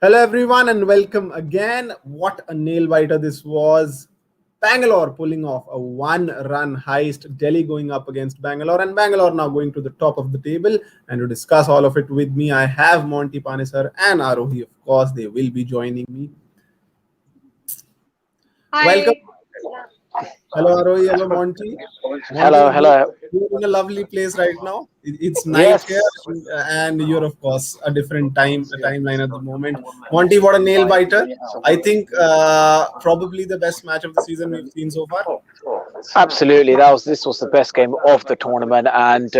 Hello, everyone, and welcome again. What a nail biter this was. Bangalore pulling off a one-run heist. Delhi going up against Bangalore, and Bangalore now going to the top of the table. And to discuss all of it with me, I have Monty Panesar and Arohi. Of course, they will be joining me. Welcome. Hi. Hello, Arohi. Hello, Monty. Monty, Hello, hello. you're in a lovely place right now. It's night Yes, here, and you're, of course, a timeline at the moment. Monty, what a nail biter! I think probably the best match of the season we've seen so far. absolutely. This was the best game of the tournament, and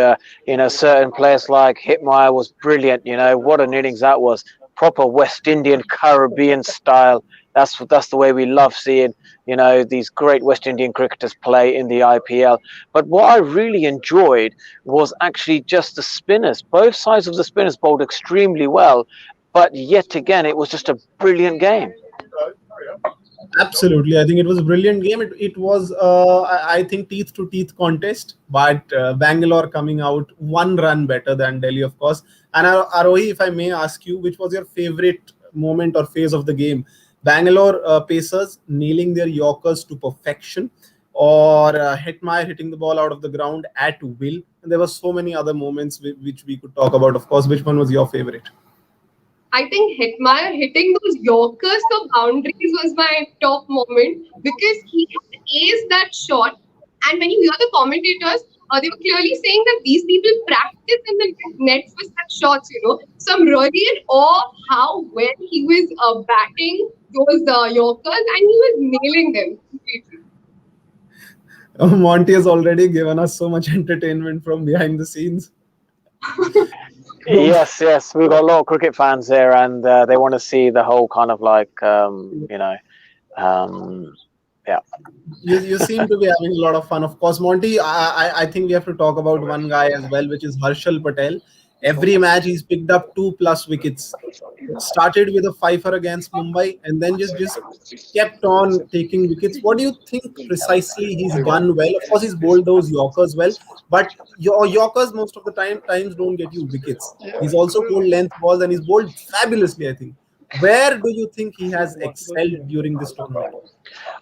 certain players like Hetmyer was brilliant. What an innings that was. Proper West Indian Caribbean style. That's the way we love seeing these great West Indian cricketers play in the IPL. But what I really enjoyed was actually just the spinners. Both sides of the spinners bowled extremely well, but yet again it was just a brilliant game. Absolutely, I think it was a brilliant game. It was, I think, teeth to teeth contest, but Bangalore coming out one run better than Delhi, of course. And Arohi, if I may ask you, which was your favorite moment or phase of the game? Bangalore Pacers nailing their Yorkers to perfection, or Hetmyer hitting the ball out of the ground at will. And there were so many other moments which we could talk about. Of course, which one was your favorite? I think Hetmyer hitting those Yorkers for boundaries was my top moment because he had aced that shot. And when you hear the commentators, they were clearly saying that these people practice in the net for such shots. So I'm really in awe of how well he was batting those Yorkers and he was nailing them completely. Monty has already given us so much entertainment from behind the scenes. Yes, we've got a lot of cricket fans here, and they want to see the whole kind of like, yeah. You seem to be having a lot of fun. Of course, Monty, I think we have to talk about one guy as well, which is Harshal Patel. Every match he's picked up 2+ wickets. Started with a fifer against Mumbai and then just kept on taking wickets. What do you think precisely he's done well? Of course, he's bowled those Yorkers well, but your Yorkers most of the times don't get you wickets. He's also bowled length balls and he's bowled fabulously, I think. Where do you think he has excelled during this tournament?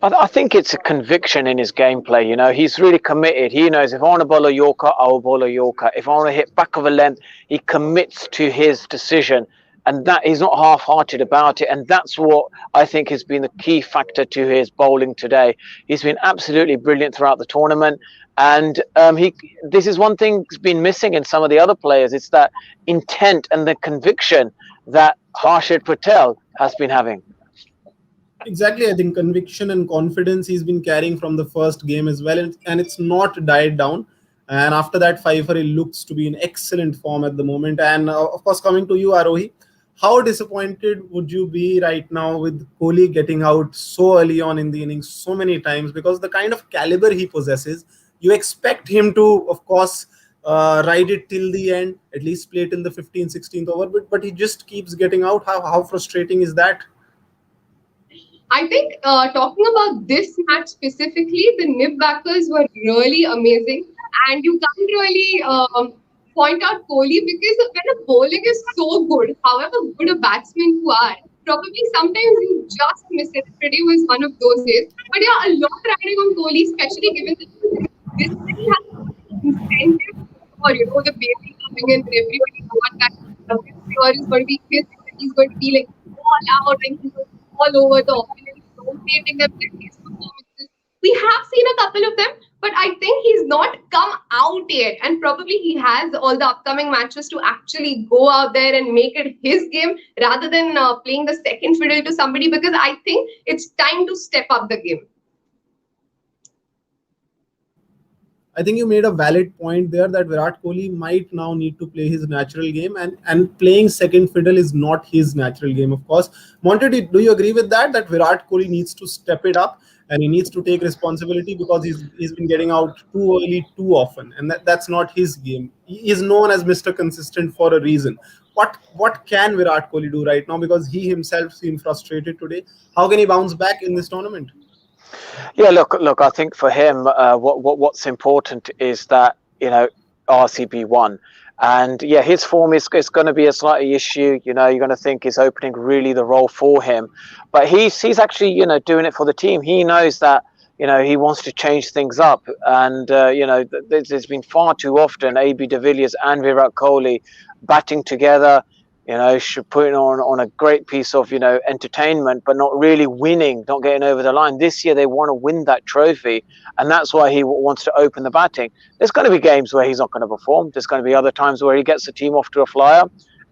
I think it's a conviction in his gameplay. He's really committed. He knows if I want to bowl a Yorker, I will bowl a Yorker. If I want to hit back of a length, he commits to his decision. And that he's not half-hearted about it. And that's what I think has been the key factor to his bowling today. He's been absolutely brilliant throughout the tournament. And this is one thing that's been missing in some of the other players. It's that intent and the conviction that Harshad Patel has been having. Exactly, I think conviction and confidence he's been carrying from the first game as well, and it's not died down. And after that fifer, he looks to be in excellent form at the moment. And of course, coming to you, Arohi, how disappointed would you be right now with Kohli getting out so early on in the innings so many times? Because the kind of caliber he possesses, you expect him to, of course, ride it till the end, at least play it in the 15th, 16th over, but he just keeps getting out. How frustrating is that? I think talking about this match specifically, the nib backers were really amazing. And you can't really point out Kohli because when a bowling is so good, however good a batsman you are, probably sometimes you just miss it. Today was one of those days. But yeah, a lot riding on Kohli, especially given that this city has incentive for the baby coming in and everybody thought that this year is going to be his, he's going to be like all out and he's going to be all over the opponents, dominating them with his performances. We have seen a couple of them, but I think he's not come out yet. And probably he has all the upcoming matches to actually go out there and make it his game rather than playing the second fiddle to somebody, because I think it's time to step up the game. I think you made a valid point there that Virat Kohli might now need to play his natural game, and playing second fiddle is not his natural game, of course. Monty, do you agree with that? That Virat Kohli needs to step it up and he needs to take responsibility because he's been getting out too early too often, and that's not his game. He is known as Mr. Consistent for a reason. What can Virat Kohli do right now? Because he himself seemed frustrated today. How can he bounce back in this tournament? Yeah, look. I think for him, what's important is that RCB won, And yeah, his form is going to be a slightly issue. You're going to think is opening really the role for him, but he's actually doing it for the team. He knows that he wants to change things up, and there's been far too often AB de Villiers and Virat Kohli batting together. Should put on a great piece of entertainment, but not really winning, not getting over the line. This year they want to win that trophy, and that's why he wants to open the batting. There's going to be games where he's not going to perform. There's going to be other times where he gets the team off to a flyer,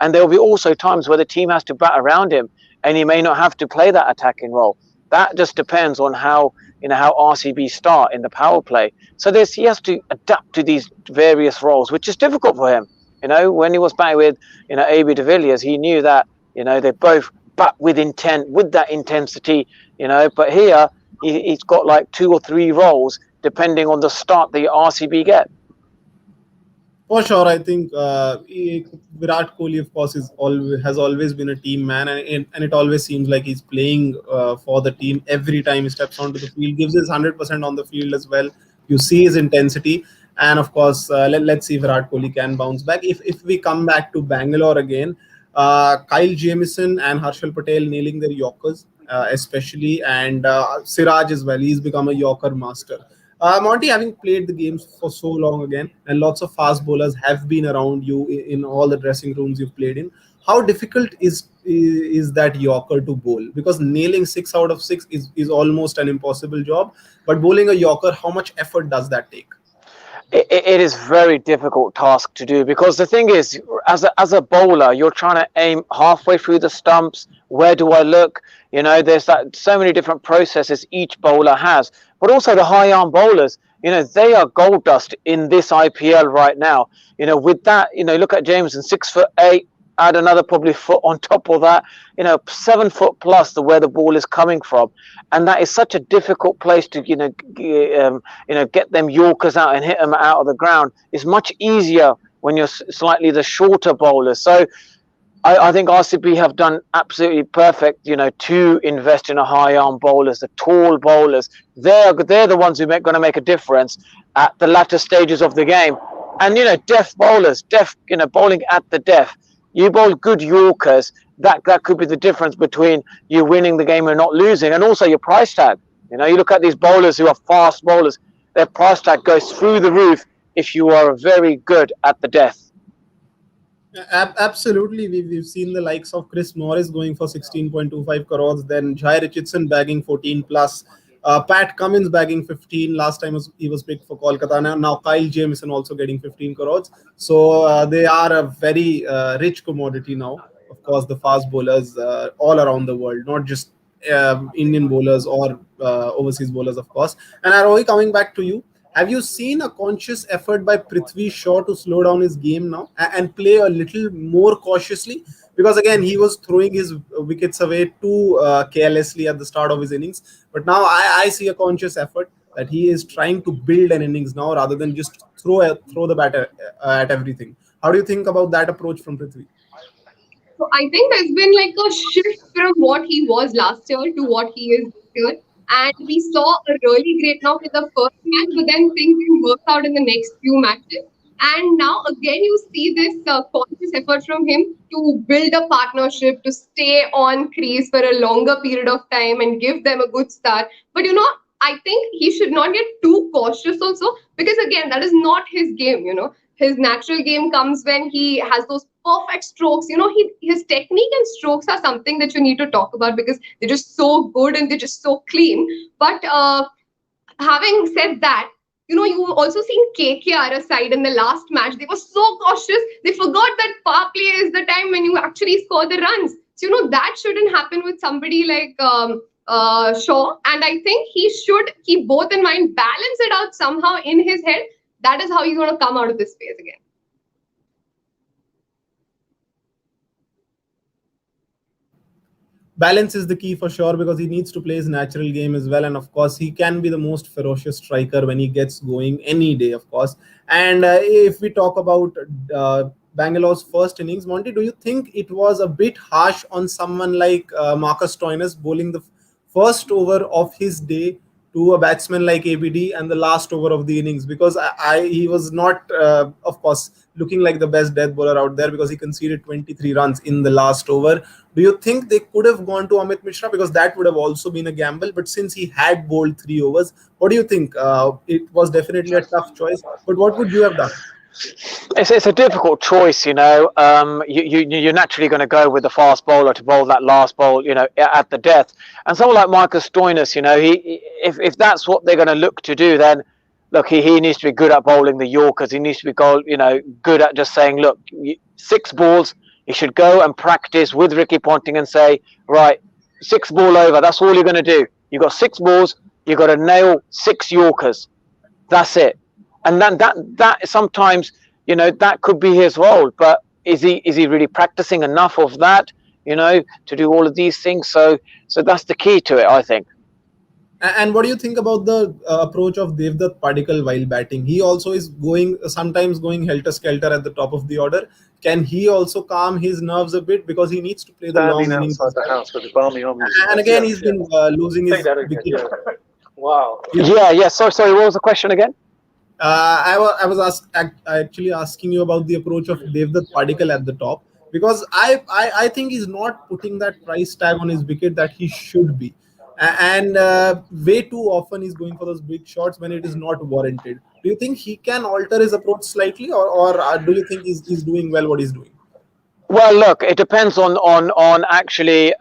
and there will be also times where the team has to bat around him, and he may not have to play that attacking role. That just depends on how RCB start in the power play. So he has to adapt to these various roles, which is difficult for him. When he was batting with, AB de Villiers, he knew that, they both bat with intent, with that intensity, but here he's got like 2 or 3 roles depending on the start the RCB get. For sure, I think Virat Kohli, of course, has always been a team man, and it always seems like he's playing for the team every time he steps onto the field, gives his 100% on the field as well. You see his intensity, and of course, let's see if Virat Kohli can bounce back. If we come back to Bangalore again, Kyle Jamieson and Harshal Patel nailing their Yorkers, especially, and Siraj as well. He's become a Yorker master. Monty, having played the games for so long again, and lots of fast bowlers have been around you in all the dressing rooms you've played in. How difficult is that Yorker to bowl? Because nailing 6 out of 6 is almost an impossible job. But bowling a Yorker, how much effort does that take? It is very difficult task to do, because the thing is, as a bowler, you're trying to aim halfway through the stumps. Where do I look? There's so many different processes each bowler has, but also the high arm bowlers. They are gold dust in this IPL right now. With that, look at Jameson, 6'8". Add another probably foot on top of that, 7 foot plus where the ball is coming from, and that is such a difficult place to get them Yorkers out and hit them out of the ground. It's much easier when you're slightly the shorter bowlers. So I think RCB have done absolutely perfect, to invest in a high arm bowlers, the tall bowlers. They're the ones who are going to make a difference at the latter stages of the game, and deaf bowlers, bowling at the deaf. You bowl good Yorkers, that could be the difference between you winning the game and not losing. And also your price tag. You look at these bowlers who are fast bowlers, their price tag goes through the roof if you are very good at the death. Absolutely. We've seen the likes of Chris Morris going for 16.25 crores, then Jai Richardson bagging 14 plus. Pat Cummins bagging 15. Last time he was picked for Kolkata. Now Kyle Jamieson also getting 15 crores. So they are a very rich commodity now. Of course, the fast bowlers all around the world, not just Indian bowlers or overseas bowlers, of course. And Arohi, coming back to you, have you seen a conscious effort by Prithvi Shaw to slow down his game now and play a little more cautiously? Because again, he was throwing his wickets away too carelessly at the start of his innings. But now I see a conscious effort that he is trying to build an innings now rather than just throw the bat at everything. How do you think about that approach from Prithvi? So I think there's been like a shift from what he was last year to what he is this year. And we saw a really great knock in the first match, but then things didn't work out in the next few matches. And now again, you see this conscious effort from him to build a partnership, to stay on crease for a longer period of time and give them a good start. But I think he should not get too cautious also, because again, that is not his game. His natural game comes when he has those perfect strokes. His technique and strokes are something that you need to talk about because they're just so good and they're just so clean. But having said that, you also seen KKR aside in the last match. They were so cautious. They forgot that power play is the time when you actually score the runs. So, that shouldn't happen with somebody like Shaw. And I think he should keep both in mind, balance it out somehow in his head. That is how he's going to come out of this phase again. Balance is the key for sure, because he needs to play his natural game as well, and of course he can be the most ferocious striker when he gets going any day, of course. And if we talk about Bangalore's first innings, Monty, do you think it was a bit harsh on someone like Marcus Stoinis bowling the first over of his day to a batsman like ABD and the last over of the innings, because he was not, of course, looking like the best death bowler out there because he conceded 23 runs in the last over. Do you think they could have gone to Amit Mishra, because that would have also been a gamble? But since he had bowled 3 overs, what do you think? It was definitely a tough choice, but what would you have done? It's a difficult choice, you're naturally going to go with the fast bowler to bowl that last bowl, at the death. And someone like Marcus Stoinis, if that's what they're going to look to do, then look, he needs to be good at bowling the Yorkers. He needs to be good at just saying, look, 6 balls. He should go and practice with Ricky Ponting and say, right, 6 ball over. That's all you're going to do. You've got 6 balls. You've got to nail 6 Yorkers. That's it. And then that sometimes, that could be his role. But is he really practicing enough of that, to do all of these things? So that's the key to it, I think. And what do you think about the approach of Devdutt Padikkal while batting? He also is sometimes going helter-skelter at the top of the order. Can he also calm his nerves a bit, because he needs to play the long Standing innings? outside the house with the balmy on music. And again, he's been losing his Say that again. wicket. Yeah. Wow. Yeah. Sorry, what was the question again? I was actually asking you about the approach of Devdutt Padikkal at the top, because I think he's not putting that price tag on his wicket that he should be, and way too often he's going for those big shots when it is not warranted. Do you think he can alter his approach slightly, or do you think he's doing well what he's doing? Well, look, it depends on actually.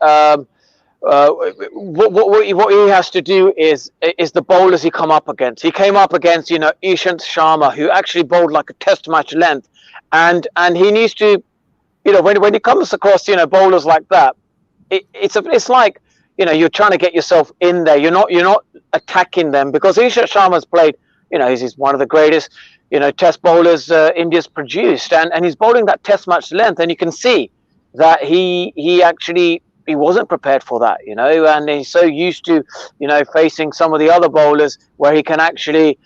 What he has to do is the bowlers he come up against. He came up against Ishant Sharma, who actually bowled like a test match length, and he needs to, when he comes across bowlers like that, it's like you're trying to get yourself in there. You're not attacking them, because Ishant Sharma's played. He's one of the greatest test bowlers India's produced, and he's bowling that test match length, and you can see that he actually. He wasn't prepared for that, and he's so used to, facing some of the other bowlers where he can actually,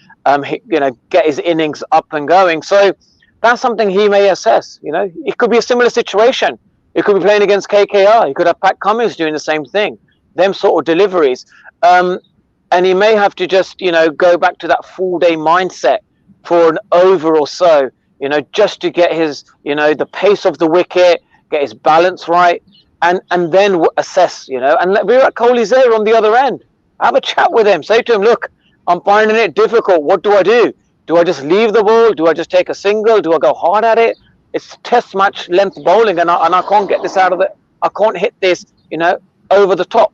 get his innings up and going. So that's something he may assess. It could be a similar situation. It could be playing against KKR. He could have Pat Cummins doing the same thing. Them sort of deliveries, and he may have to just, go back to that full-day mindset for an over or so, just to get his, the pace of the wicket, get his balance right. And then assess, and Virat Kohli's there on the other end. Have a chat with him. Say to him, look, I'm finding it difficult. What do I do? Do I just leave the ball? Do I just take a single? Do I go hard at it? It's test match length bowling, and I can't get this out of it. I can't hit this, over the top.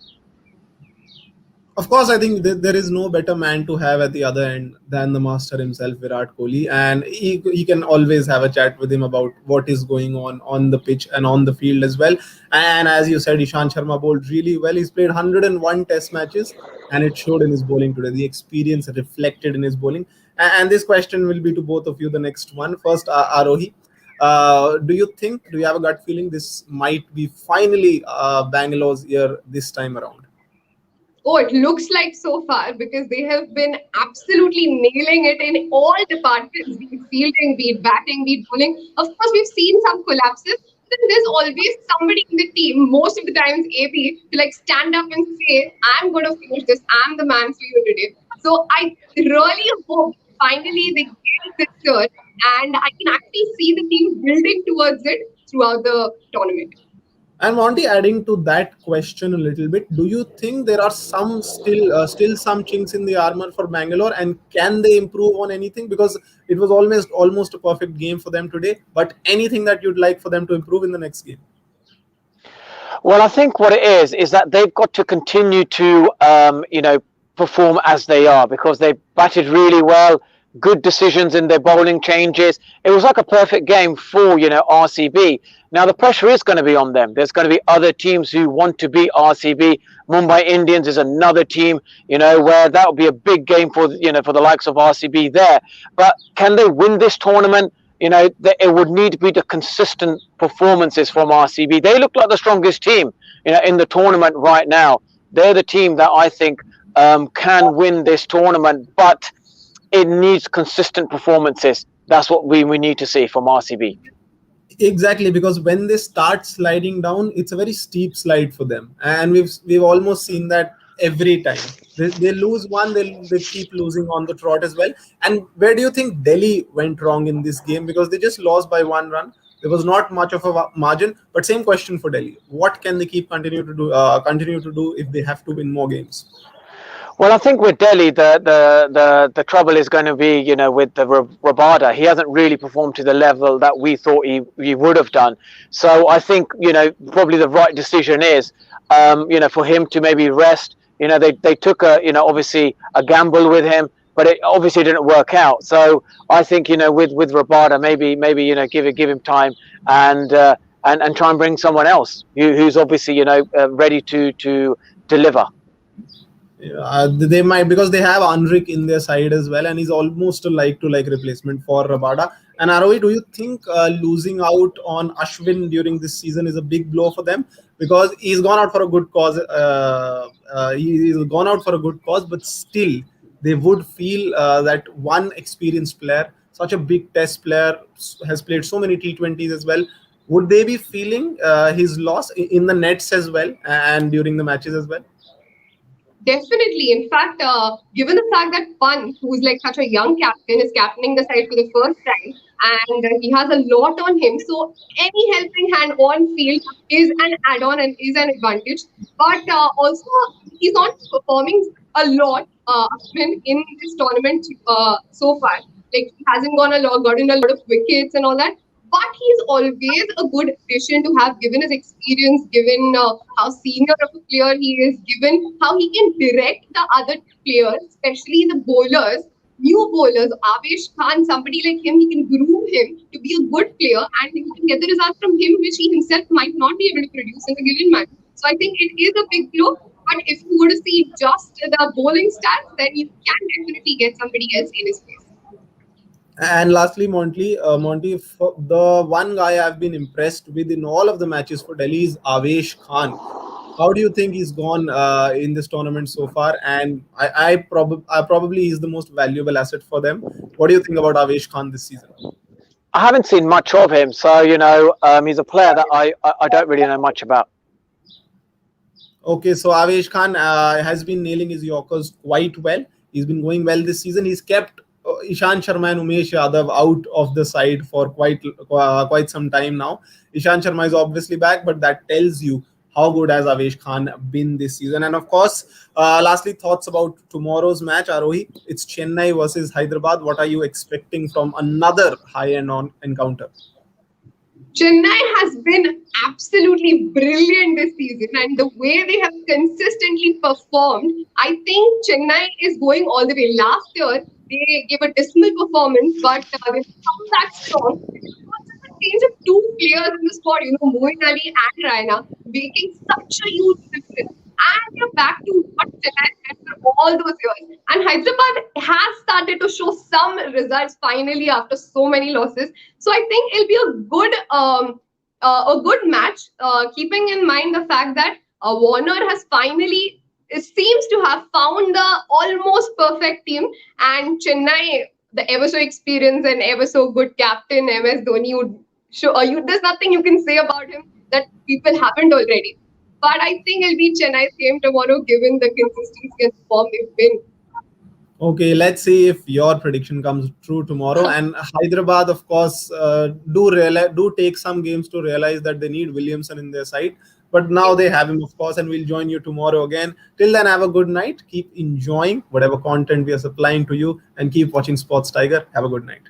Of course, I think there is no better man to have at the other end than the master himself, Virat Kohli. And he can always have a chat with him about what is going on the pitch and on the field as well. And as you said, Ishant Sharma bowled really well. He's played 101 test matches, and it showed in his bowling today. The experience reflected in his bowling. And this question will be to both of you, the next one. First, Arohi. Do you have a gut feeling this might be finally Bangalore's year this time around? Oh, it looks like so far, because they have been absolutely nailing it in all departments, be it fielding, be it batting, be it bowling. Of course, we've seen some collapses. But there's always somebody in the team, most of the times AB, to stand up and say, I'm going to finish this. I'm the man for you today. So I really hope finally they get this year, and I can actually see the team building towards it throughout the tournament. And Monty, adding to that question a little bit, do you think there are some still some chinks in the armor for Bangalore, and can they improve on anything? Because it was almost a perfect game for them today. But anything that you'd like for them to improve in the next game? Well, I think what it is that they've got to continue to perform as they are, because they batted really well. Good decisions in their bowling changes. It was like a perfect game for RCB. Now the pressure is going to be on them. There's going to be other teams who want to beat RCB. Mumbai Indians is another team, where that will be a big game for the likes of RCB there. But can they win this tournament? It would need to be the consistent performances from RCB. They look like the strongest team, in the tournament right now. They're the team that I think can win this tournament, but it needs consistent performances. That's what we need to see from RCB. Exactly, because when they start sliding down, it's a very steep slide for them, and we've almost seen that every time. They lose one, they keep losing on the trot as well. And where do you think Delhi went wrong in this game? Because they just lost by 1 run. There was not much of a margin. But same question for Delhi: what can they continue to do if they have to win more games? Well, I think with Delhi, the trouble is going to be, with the Rabada. He hasn't really performed to the level that we thought he would have done. So I think, probably the right decision is, for him to maybe rest. They took obviously a gamble with him, but it obviously didn't work out. So I think, with Rabada, maybe give him time and try and bring someone else who's obviously, ready to deliver. They might, because they have Anrik in their side as well, and he's almost a like replacement for Rabada. And Arohi, do you think losing out on Ashwin during this season is a big blow for them? Because he's gone out for a good cause. He's gone out for a good cause, but still they would feel that one experienced player, such a big Test player, has played so many T20s as well. Would they be feeling his loss in the nets as well and during the matches as well? Definitely. In fact, given the fact that Pant, who's like such a young captain, is captaining the side for the first time, and he has a lot on him. So any helping hand on field is an add-on and is an advantage. But also, he's not performing a lot in this tournament so far. Like, he hasn't gotten a lot of wickets and all that. But he's always a good addition to have, given his experience, given how senior of a player he is, given how he can direct the other players, especially the bowlers, new bowlers. Avesh Khan, somebody like him, he can groom him to be a good player, and he can get the results from him, which he himself might not be able to produce in a given match. So I think it is a big blow. But if you were to see just the bowling stats, then you can definitely get somebody else in his place. And lastly, Monty, the one guy I've been impressed with in all of the matches for Delhi is Avesh Khan. How do you think he's gone in this tournament so far? And I probably he's the most valuable asset for them. What do you think about Avesh Khan this season? I haven't seen much of him, so he's a player that I don't really know much about. Okay, so Avesh Khan has been nailing his Yorkers quite well. He's been going well this season. He's kept Ishant Sharma and Umesh Yadav out of the side for quite some time now. Ishant Sharma is obviously back, but that tells you how good has Avesh Khan been this season. And of course, lastly, thoughts about tomorrow's match, Arohi. It's Chennai versus Hyderabad. What are you expecting from another high-end encounter? Chennai has been absolutely brilliant this season, and the way they have consistently performed, I think Chennai is going all the way. Last year, they gave a dismal performance, but they've come back strong. It's not just a change of two players in the squad, Moeen Ali and Raina, making such a huge difference. And they're back to what Chennai had for all those years. And Hyderabad has started to show some results finally after so many losses. So I think it'll be a good match, keeping in mind the fact that Warner has finally, it seems to have found the almost perfect team, and Chennai, the ever so experienced and ever so good captain MS Dhoni, would show there's nothing you can say about him that people haven't already. But I think it'll be Chennai's game tomorrow, given the consistency and form they've been. Okay, let's see if your prediction comes true tomorrow. And Hyderabad, of course, do take some games to realize that they need Williamson in their side. But now they have him, of course, and we'll join you tomorrow again. Till then, have a good night. Keep enjoying whatever content we are supplying to you, and keep watching SportsTiger. Have a good night.